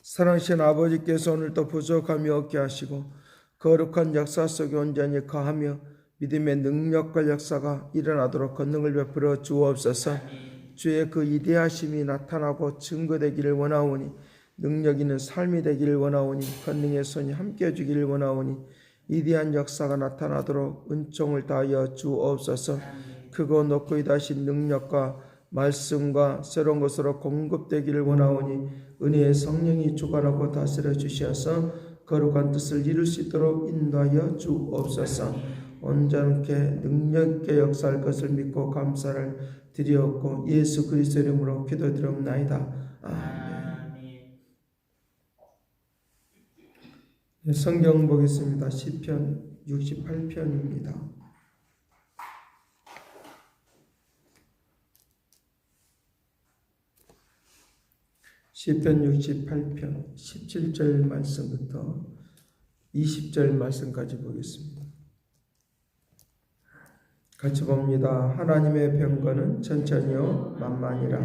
사랑하신 아버지께서 오늘도 부족함이 없게 하시고 거룩한 역사 속에 온전히 거하며 믿음의 능력과 역사가 일어나도록 권능을 베풀어 주옵소서. 주의 그 위대하심이 나타나고 증거되기를 원하오니, 능력 있는 삶이 되기를 원하오니, 권능의 손이 함께해 주기를 원하오니, 위대한 역사가 나타나도록 은총을 다하여 주옵소서. 크고 높고 위대하신 능력과 말씀과 새로운 것으로 공급되기를 원하오니, 은혜의 성령이 주관하고 다스려 주시어서 거룩한 뜻을 이룰 수 있도록 인도하여 주옵소서. 온전케 능력있게 역사할 것을 믿고 감사를 드리옵고 예수 그리스도 이름으로 기도드리옵나이다. 아멘. 성경 보겠습니다. 시편 68편입니다. 시편 68편 17절 말씀부터 20절 말씀까지 보겠습니다. 같이 봅니다. 하나님의 병거는 천천히요 만만이라.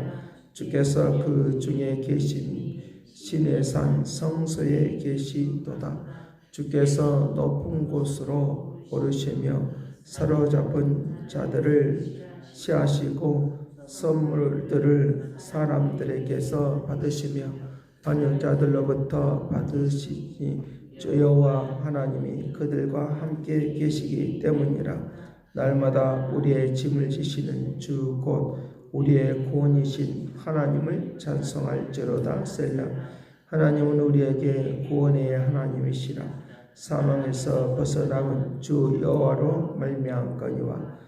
주께서 그 중에 계심이 신의 산 성소에 계시도다. 주께서 높은 곳으로 오르시며 사로잡은 자들을 취하시고 선물들을 사람들에게서 받으시며 반역자들로부터 받으시니 주 여호와 하나님이 그들과 함께 계시기 때문이라. 날마다 우리의 짐을 지시는 주 곧 우리의 구원이신 하나님을 찬송할지로다. 셀라. 하나님은 우리에게 구원의 하나님이시라. 사망에서 벗어남은 주 여호와로 말미암거니와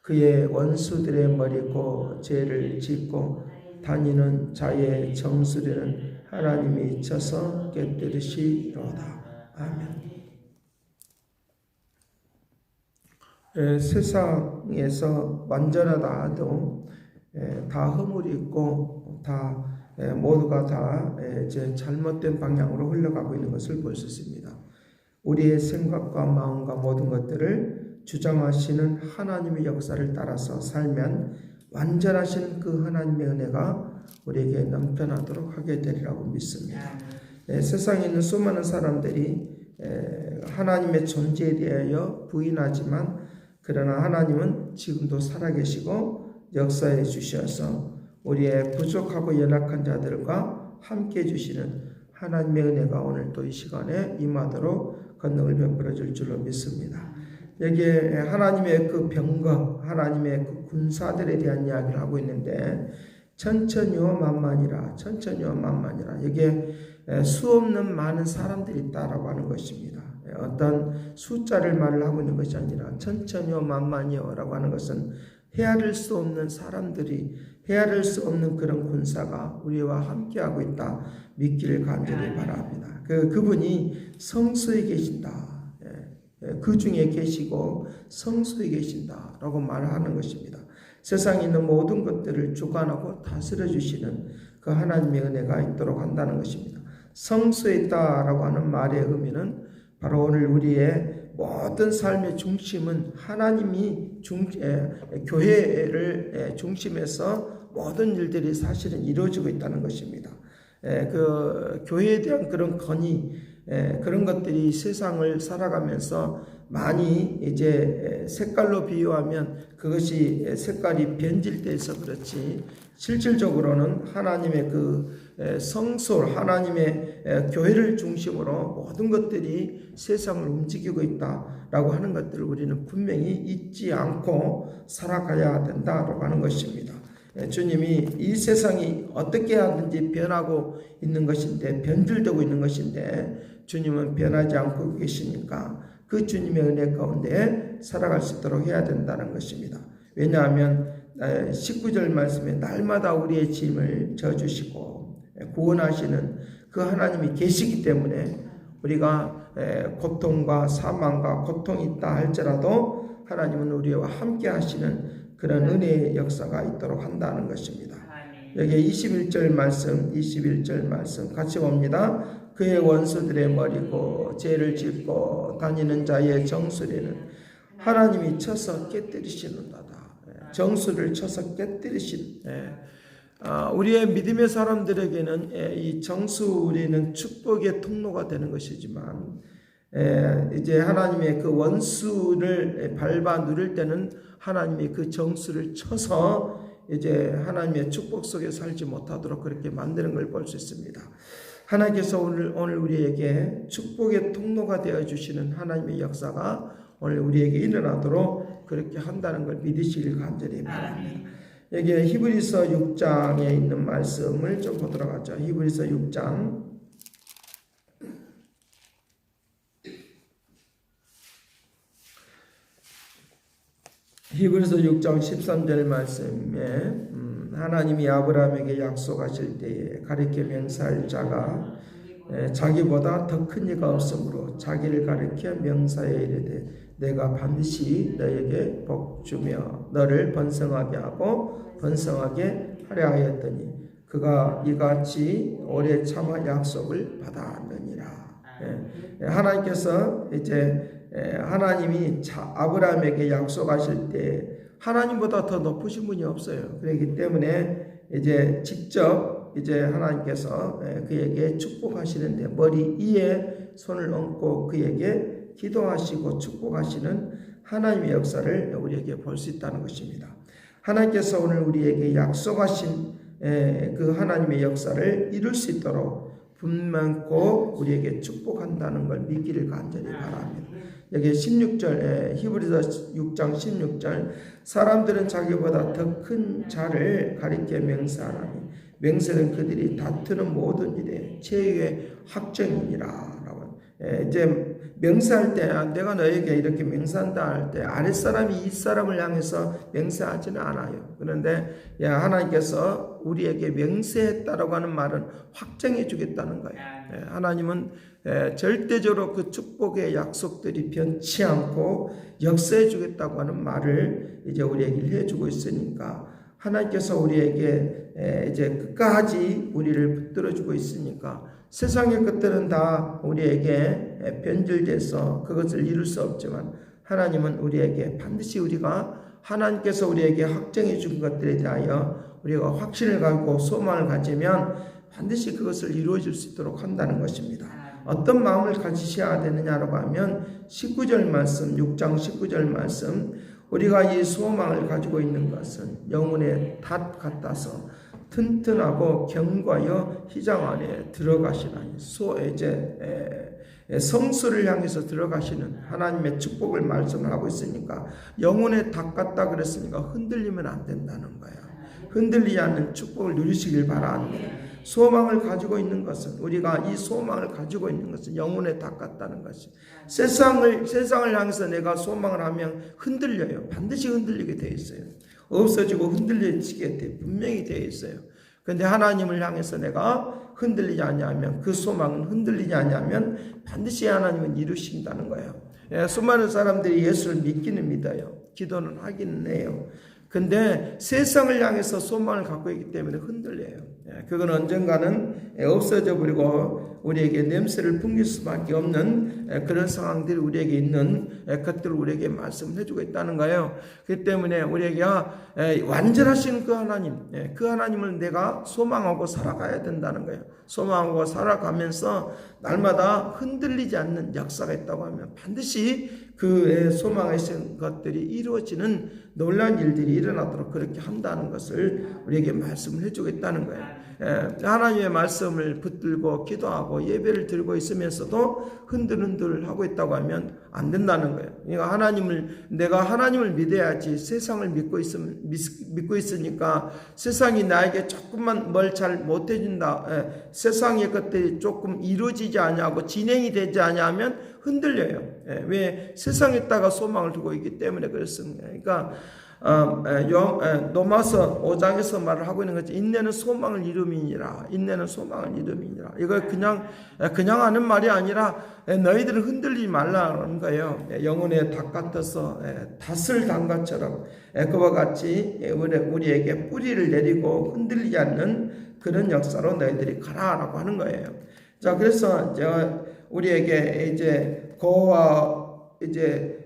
그의 원수들의 머리고 죄를 짓고 다니는 자의 정수리는 하나님이 쳐서 깨뜨리시로다. 아멘. 세상에서 완전하다 해도 다 허물이 있고 다 모두가 다 이제 잘못된 방향으로 흘러가고 있는 것을 볼 수 있습니다. 우리의 생각과 마음과 모든 것들을 주장하시는 하나님의 역사를 따라서 살면 완전하신 그 하나님의 은혜가 우리에게 넘쳐나도록 하게 되리라고 믿습니다. 세상에 있는 수많은 사람들이 하나님의 존재에 대하여 부인하지만 그러나 하나님은 지금도 살아계시고 역사해 주셔서 우리의 부족하고 연약한 자들과 함께 해주시는 하나님의 은혜가 오늘 또 이 시간에 임하도록 권능을 베풀어 줄 줄로 믿습니다. 여기에 하나님의 그 병거, 하나님의 그 군사들에 대한 이야기를 하고 있는데 천천히요 만만이라, 천천히요 만만이라. 여기에 수없는 많은 사람들이 있다라고 하는 것입니다. 어떤 숫자를 말을 하고 있는 것이 아니라 천천히요 만만히요 라고 하는 것은 헤아릴 수 없는 사람들이, 헤아릴 수 없는 그런 군사가 우리와 함께하고 있다 믿기를 간절히 바랍니다. 그분이 성소에 계신다. 그 중에 계시고 성소에 계신다 라고 말하는 것입니다. 세상에 있는 모든 것들을 주관하고 다스려 주시는 그 하나님의 은혜가 있도록 한다는 것입니다. 성소에 있다라고 하는 말의 의미는 바로 오늘 우리의 모든 삶의 중심은 하나님이 교회를 중심에서 모든 일들이 사실은 이루어지고 있다는 것입니다. 그 교회에 대한 그런 건의, 그런 것들이 세상을 살아가면서 많이 이제 색깔로 비유하면 그것이 색깔이 변질돼서 그렇지, 실질적으로는 하나님의 그 성소, 하나님의 교회를 중심으로 모든 것들이 세상을 움직이고 있다라고 하는 것들을 우리는 분명히 잊지 않고 살아가야 된다라고 하는 것입니다. 주님이 이 세상이 어떻게 하든지 변하고 있는 것인데, 변질되고 있는 것인데 주님은 변하지 않고 계시니까 그 주님의 은혜 가운데 살아갈 수 있도록 해야 된다는 것입니다. 왜냐하면 19절 말씀에 날마다 우리의 짐을 져주시고 구원하시는 그 하나님이 계시기 때문에 우리가 고통과 사망과 고통이 있다 할지라도 하나님은 우리와 함께 하시는 그런 은혜의 역사가 있도록 한다는 것입니다. 여기 21절 말씀 같이 봅니다. 그의 원수들의 머리고 죄를 짓고 다니는 자의 정수리는 하나님이 쳐서 깨뜨리시는도다. 정수를 쳐서 깨뜨리신, 우리의 믿음의 사람들에게는 이 정수리는 축복의 통로가 되는 것이지만 이제 하나님의 그 원수를 밟아 누릴 때는 하나님이 그 정수를 쳐서 이제 하나님의 축복 속에 살지 못하도록 그렇게 만드는 걸 볼 수 있습니다. 하나님께서 오늘 우리에게 축복의 통로가 되어 주시는 하나님의 역사가 오늘 우리에게 일어나도록 그렇게 한다는 걸 믿으시길 간절히 바랍니다. 여기 히브리서 6장에 있는 말씀을 좀 보도록 하죠. 히브리서 6장 13절 말씀에 하나님이 아브라함에게 약속하실 때에 가리켜 명사할 자가 자기보다 더 큰 이가 없으므로 자기를 가리켜 명사에 이르되 내가 반드시 너에게 복 주며 너를 번성하게 하고 번성하게 하려 하였더니 그가 이같이 오래 참아 약속을 받았느니라. 하나님께서 이제 하나님이 아브라함에게 약속하실 때 하나님보다 더 높으신 분이 없어요. 그렇기 때문에 이제 직접 이제 하나님께서 그에게 축복하시는데 머리 위에 손을 얹고 그에게 기도하시고 축복하시는 하나님의 역사를 우리에게 볼 수 있다는 것입니다. 하나님께서 오늘 우리에게 약속하신 그 하나님의 역사를 이룰 수 있도록 분명코 우리에게 축복한다는 걸 믿기를 간절히 바랍니다. 여기 16절 히브리서 6장 16절 사람들은 자기보다 더 큰 자를 가리켜 명사하나니 명세는 그들이 다투는 모든 일에 최후의 확정이니라. 이제 명사할 때 내가 너에게 이렇게 명사한다 할 때 아랫사람이 이 사람을 향해서 명세하지는 않아요. 그런데 하나님께서 우리에게 명세했다라고 하는 말은 확정해 주겠다는 거예요. 하나님은 절대적으로 그 축복의 약속들이 변치 않고 역사해 주겠다고 하는 말을 이제 우리에게 해주고 있으니까 하나님께서 우리에게 이제 끝까지 우리를 붙들어 주고 있으니까 세상의 것들은 다 우리에게 변질돼서 그것을 이룰 수 없지만 하나님은 우리에게 반드시 우리가 하나님께서 우리에게 확정해 준 것들에 대하여 우리가 확신을 갖고 소망을 가지면 반드시 그것을 이루어질 수 있도록 한다는 것입니다. 어떤 마음을 가지셔야 되느냐라고 하면 19절 말씀 6장 19절 말씀 우리가 이 소망을 가지고 있는 것은 영혼의 닷 같아서 튼튼하고 견고하여 희장 안에 들어가시나니 성수를 향해서 들어가시는 하나님의 축복을 말씀을 하고 있으니까 영혼의 닭 같다 그랬으니까 흔들리면 안 된다는 거야. 흔들리지 않는 축복을 누리시길 바랍니다. 소망을 가지고 있는 것은 우리가 이 소망을 가지고 있는 것은 영혼의 닭 같다는 것이 세상을 향해서 내가 소망을 하면 흔들려요. 반드시 흔들리게 되어 있어요. 없어지고 흔들리게 분명히 되어 있어요. 그런데 하나님을 향해서 내가 흔들리지 않냐면 그 소망은 흔들리지 않냐면 반드시 하나님은 이루신다는 거예요. 수많은 사람들이 예수를 믿기는 믿어요. 기도는 하기는 해요. 근데 세상을 향해서 소망을 갖고 있기 때문에 흔들려요. 그건 언젠가는 없어져 버리고 우리에게 냄새를 풍길 수밖에 없는 그런 상황들이 우리에게 있는 것들을 우리에게 말씀을 해주고 있다는 거예요. 그렇기 때문에 우리에게 완전하신 그 하나님을 내가 소망하고 살아가야 된다는 거예요. 소망하고 살아가면서 날마다 흔들리지 않는 역사가 있다고 하면 반드시 그 소망하신 것들이 이루어지는 놀라운 일들이 일어나도록 그렇게 한다는 것을 우리에게 말씀을 해주겠다는 거예요. 하나님의 말씀을 붙들고 기도하고 예배를 드리고 있으면서도 흔들흔들하고 있다고 하면 안 된다는 거예요. 그러니까 내가 하나님을 믿어야지. 세상을 믿고 있으니까 세상이 나에게 조금만 뭘 잘 못해준다. 세상의 것들이 조금 이루어지지 않냐고 진행이 되지 않냐면 흔들려요. 왜? 세상에 있다가 소망을 두고 있기 때문에 그렇습니다. 그러니까 로마서 5장에서 말을 하고 있는 것이 인내는 소망을 이름이니라. 인내는 소망을 이름이니라. 이거 그냥 하는 말이 아니라 너희들은 흔들리지 말라는 거예요. 영혼의 닭 같아서 닷을 단 것처럼 그와 같이 우리에게 뿌리를 내리고 흔들리지 않는 그런 역사로 너희들이 가라라고 하는 거예요. 자, 그래서 우리에게 이제 고와 이제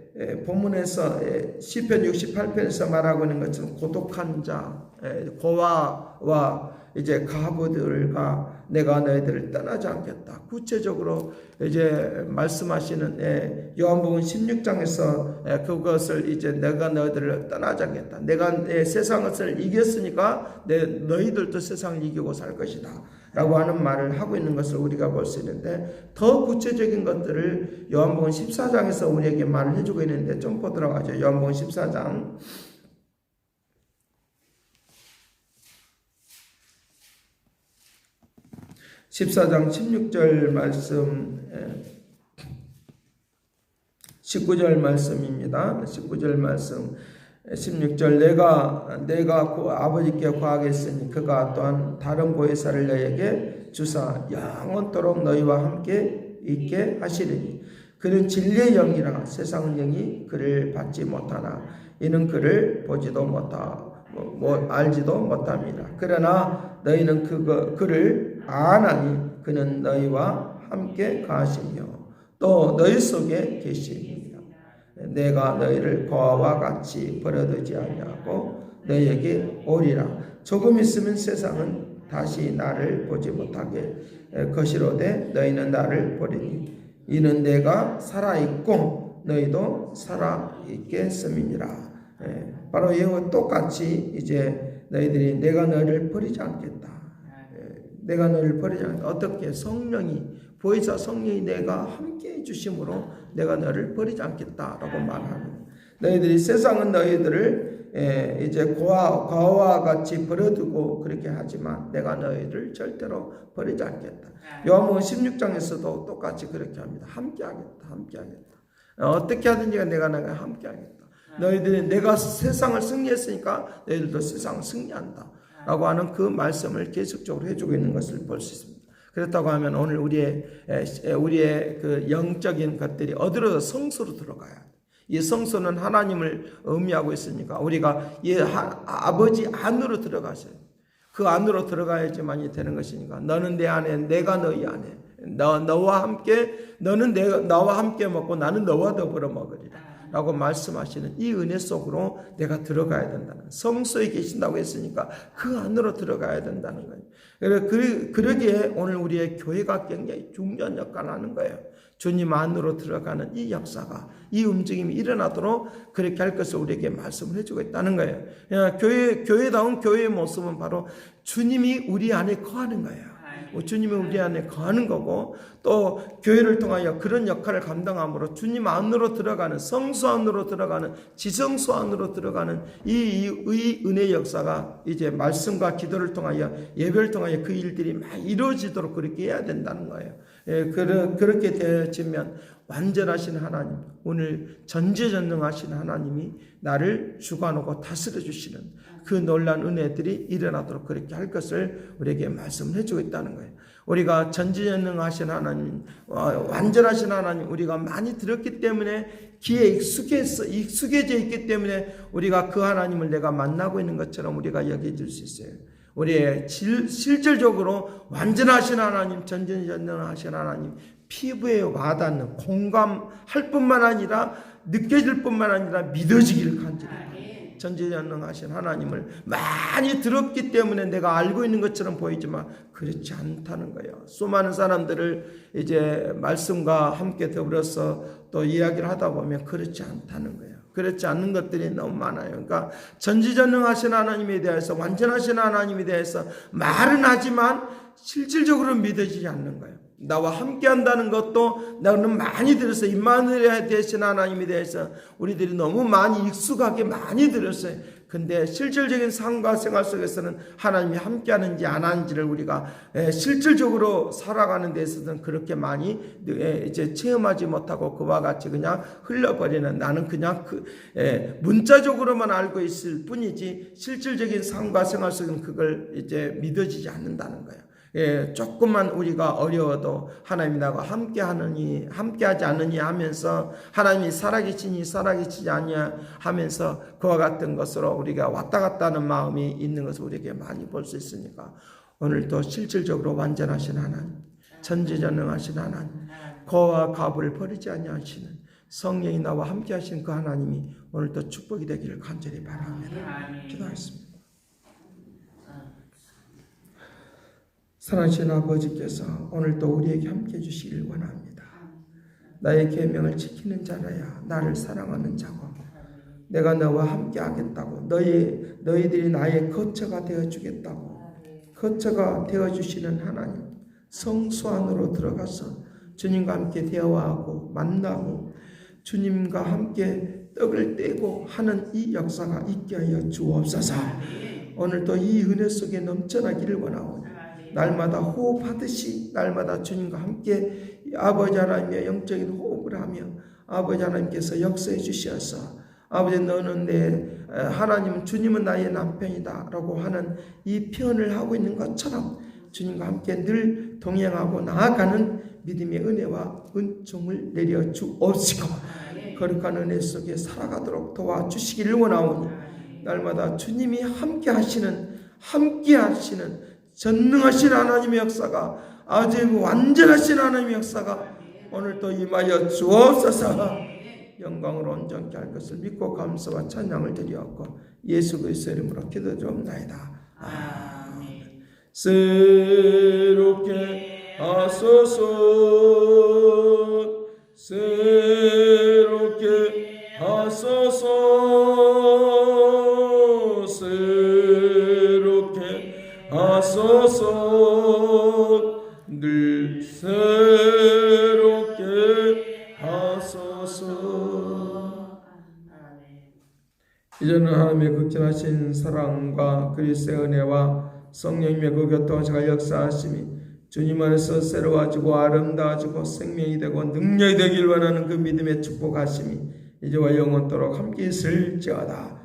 본문에서 시편 68편에서 말하고 있는 것처럼 고독한 자, 고아와 이제 가부들과 내가 너희들을 떠나지 않겠다. 구체적으로 이제 말씀하시는 요한복음 16장에서 그것을 이제 내가 너희들을 떠나지 않겠다. 내가 세상을 이겼으니까 너희들도 세상을 이기고 살 것이다. 라고 하는 말을 하고 있는 것을 우리가 볼 수 있는데, 더 구체적인 것들을 요한복음 14장에서 우리에게 말을 해주고 있는데 좀 보도록 하죠. 요한복음 14장 16절 말씀, 19절 말씀입니다. 19절 말씀, 16절 내가 아버지께 구하겠으니 그가 또한 다른 보혜사를 너희에게 주사 영원토록 너희와 함께 있게 하시리니 그는 진리의 영이라 세상은 영이 그를 받지 못하나 이는 그를 보지도 알지도 못합니다. 그러나 너희는 그를 아나니 그는 너희와 함께 가시며 또 너희 속에 계시니 내가 너희를 고아와 같이 버려두지 아니하고 너희에게 오리라. 조금 있으면 세상은 다시 나를 보지 못하게 것이로되 너희는 나를 보리니 이는 내가 살아있고 너희도 살아있겠음이니라. 바로 이와 똑같이 이제 너희들이 내가 너희를 버리지 않겠다. 내가 너희를 버리지 않겠다. 어떻게? 성령이, 보혜사 성령이 내가 함께 해주심으로 내가 너를 버리지 않겠다라고 말하는. 너희들이 세상은 너희들을 이제 고아와 같이 버려두고 그렇게 하지만 내가 너희를 절대로 버리지 않겠다. 요한복음 16장에서도 똑같이 그렇게 합니다. 함께 하겠다. 함께 하겠다. 어떻게 하든지 내가 함께 하겠다. 너희들이 내가 세상을 승리했으니까 너희들도 세상을 승리한다. 라고 하는 그 말씀을 계속적으로 해주고 있는 것을 볼 수 있습니다. 그렇다고 하면 오늘 우리의 그 영적인 것들이 어디로 성소로 들어가야 돼. 이 성소는 하나님을 의미하고 있으니까 우리가 이 아버지 안으로 들어가셔야 돼. 그 안으로 들어가야지만이 되는 것이니까 너는 내 안에 내가 너희 안에 너와 함께 너는 나와 함께 먹고 나는 너와 더불어 먹으리라. 라고 말씀하시는 이 은혜 속으로 내가 들어가야 된다는, 성소에 계신다고 했으니까 그 안으로 들어가야 된다는 거예요. 그러기에 오늘 우리의 교회가 굉장히 중요한 역할을 하는 거예요. 주님 안으로 들어가는 이 역사가, 이 움직임이 일어나도록 그렇게 할 것을 우리에게 말씀을 해주고 있다는 거예요. 교회다운 교회의 모습은 바로 주님이 우리 안에 거하는 거예요. 주님이 우리 안에 거하는 거고, 또 교회를 통하여 그런 역할을 감당함으로 주님 안으로 들어가는, 성소 안으로 들어가는, 지성소 안으로 들어가는 이 은혜의 역사가 이제 말씀과 기도를 통하여, 예배를 통하여 그 일들이 막 이루어지도록 그렇게 해야 된다는 거예요. 그렇게 되어지면 완전하신 하나님, 오늘 전지전능하신 하나님이 나를 주관하고 다스려 주시는 그 놀라운 은혜들이 일어나도록 그렇게 할 것을 우리에게 말씀을 해주고 있다는 거예요. 우리가 전지전능하신 하나님, 완전하신 하나님, 우리가 많이 들었기 때문에 귀에 익숙해져 있기 때문에 우리가 그 하나님을 내가 만나고 있는 것처럼 우리가 여겨질 수 있어요. 우리의 실질적으로 완전하신 하나님, 전지전능하신 하나님, 피부에 와닿는, 공감할 뿐만 아니라 느껴질 뿐만 아니라 믿어지길 간절히 전지전능하신 하나님을 많이 들었기 때문에 내가 알고 있는 것처럼 보이지만 그렇지 않다는 거예요. 수많은 사람들을 이제 말씀과 함께 더불어서 또 이야기를 하다 보면 그렇지 않다는 거예요. 그렇지 않는 것들이 너무 많아요. 그러니까 전지전능하신 하나님에 대해서, 완전하신 하나님에 대해서 말은 하지만 실질적으로 믿어지지 않는 거예요. 나와 함께 한다는 것도 나는 많이 들었어. 임마누엘 되신 하나님에 대해서 우리들이 너무 많이 익숙하게 많이 들었어요. 근데 실질적인 삶과 생활 속에서는 하나님이 함께 하는지 안 하는지를 우리가 실질적으로 살아가는 데 있어서는 그렇게 많이 이제 체험하지 못하고 그와 같이 그냥 흘러버리는, 나는 그냥 문자적으로만 알고 있을 뿐이지 실질적인 삶과 생활 속에는 그걸 이제 믿어지지 않는다는 거예요. 조금만 우리가 어려워도 하나님이 나와 함께하지 않느니 하면서, 하나님이 살아계시니 살아계시지 아니냐 하면서 그와 같은 것으로 우리가 왔다 갔다 하는 마음이 있는 것을 우리에게 많이 볼 수 있으니까 오늘도 실질적으로 완전하신 하나님, 전지전능하신 하나님, 고와 가부를 버리지 아니하시는 성령이 나와 함께 하신 그 하나님이 오늘도 축복이 되기를 간절히 바랍니다. 기도하겠습니다. 사랑하신 아버지께서 오늘도 우리에게 함께 해주시길 원합니다. 나의 계명을 지키는 자라야 나를 사랑하는 자고 내가 너와 함께 하겠다고 너희들이 나의 거처가 되어주겠다고 거처가 되어주시는 하나님 성소 안으로 들어가서 주님과 함께 대화하고 만나고 주님과 함께 떡을 떼고 하는 이 역사가 있게 하여 주옵소서. 오늘도 이 은혜 속에 넘쳐나기를 원하오니 날마다 호흡하듯이 날마다 주님과 함께 아버지 하나님의 영적인 호흡을 하며 아버지 하나님께서 역사해 주시어서 아버지 너는 내 하나님은 주님은 나의 남편이다 라고 하는 이 표현을 하고 있는 것처럼 주님과 함께 늘 동행하고 나아가는 믿음의 은혜와 은총을 내려 주옵시고 거룩한 은혜 속에 살아가도록 도와주시기를 원하오니 날마다 주님이 함께 하시는 전능하신 하나님의 역사가 아주 완전하신 하나님의 역사가 오늘도 임하여 주옵소서. 영광으로 온전케 할 것을 믿고 감사와 찬양을 드리옵고 예수 그리스도의 이름으로 기도드리옵나이다. 아멘. 새롭게 하소서 새롭게 하소서 새롭게 하소서 늘 새롭게 하소서. 이제는 하나님의 극진하신 사랑과 그리스도의 은혜와 성령님의 그 교통하시가 역사하심이 주님 안에서 새로워지고 아름다워지고 생명이 되고 능력이 되길 원하는 그 믿음의 축복하심이 이제와 영원토록 함께 있을지어다.